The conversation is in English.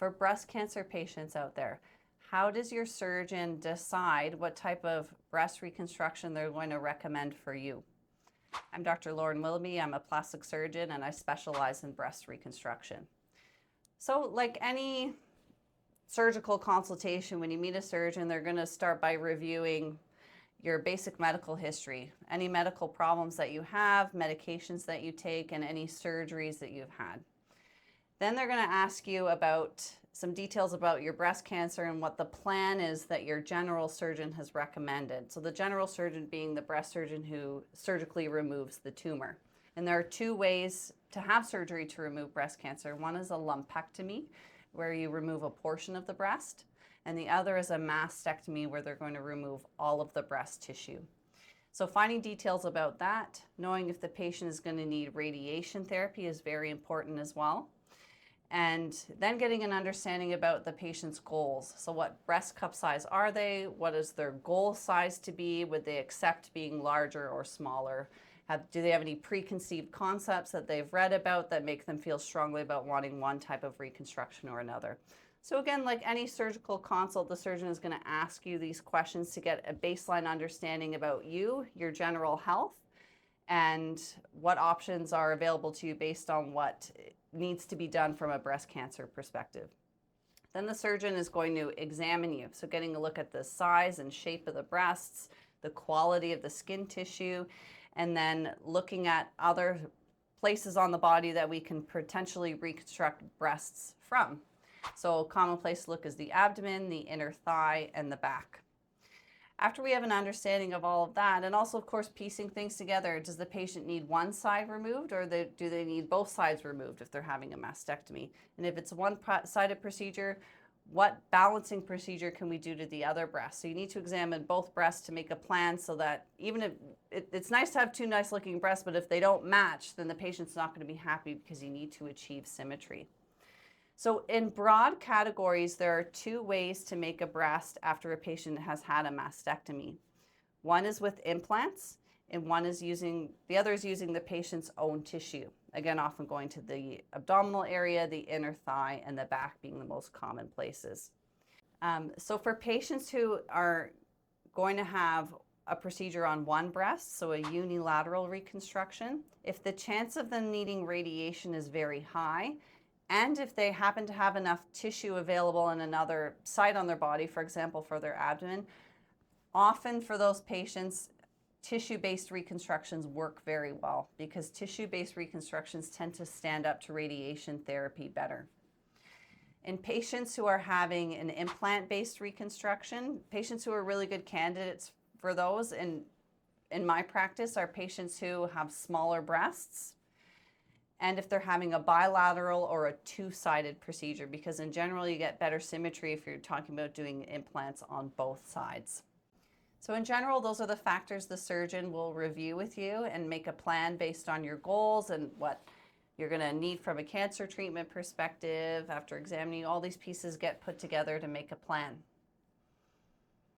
for breast cancer patients out there, how does your surgeon decide what type of breast reconstruction they're going to recommend for you? I'm Dr. Lauren Wilby. I'm a plastic surgeon and I specialize in breast reconstruction. So like any surgical consultation, when you meet a surgeon, they're going to start by reviewing your basic medical history, any medical problems that you have, medications that you take, and any surgeries that you've had. Then they're going to ask you about some details about your breast cancer and what the plan is that your general surgeon has recommended. So the general surgeon being the breast surgeon who surgically removes the tumor. And there are two ways to have surgery to remove breast cancer. One is a lumpectomy, where you remove a portion of the breast, and the other is a mastectomy, where they're going to remove all of the breast tissue. So finding details about that, knowing if the patient is going to need radiation therapy is very important as well. And then getting an understanding about the patient's goals. So what breast cup size are they? What is their goal size to be? Would they accept being larger or smaller? Do they have any preconceived concepts that they've read about that make them feel strongly about wanting one type of reconstruction or another? So again, like any surgical consult, the surgeon is going to ask you these questions to get a baseline understanding about you, your general health, and what options are available to you based on what needs to be done from a breast cancer perspective. Then the surgeon is going to examine you. So getting a look at the size and shape of the breasts, the quality of the skin tissue, and then looking at other places on the body that we can potentially reconstruct breasts from. So a common place to look is the abdomen, the inner thigh, and the back. After we have an understanding of all of that, and also, of course, piecing things together, does the patient need one side removed, or do they need both sides removed if they're having a mastectomy? And if it's a one-sided procedure, what balancing procedure can we do to the other breast? So you need to examine both breasts to make a plan so that even if it's nice to have two nice-looking breasts, but if they don't match, then the patient's not going to be happy because you need to achieve symmetry. So in broad categories, there are two ways to make a breast after a patient has had a mastectomy. One is with implants, and the other is using the patient's own tissue. Again, often going to the abdominal area, the inner thigh, and the back being the most common places. So for patients who are going to have a procedure on one breast, so a unilateral reconstruction, if the chance of them needing radiation is very high, and if they happen to have enough tissue available in another site on their body, for example, for their abdomen, often for those patients, tissue-based reconstructions work very well because tissue-based reconstructions tend to stand up to radiation therapy better. In patients who are having an implant-based reconstruction, patients who are really good candidates for those in my practice are patients who have smaller breasts, and if they're having a bilateral or a two-sided procedure, because in general you get better symmetry if you're talking about doing implants on both sides. So in general, those are the factors the surgeon will review with you and make a plan based on your goals and what you're going to need from a cancer treatment perspective. After examining, all these pieces get put together to make a plan.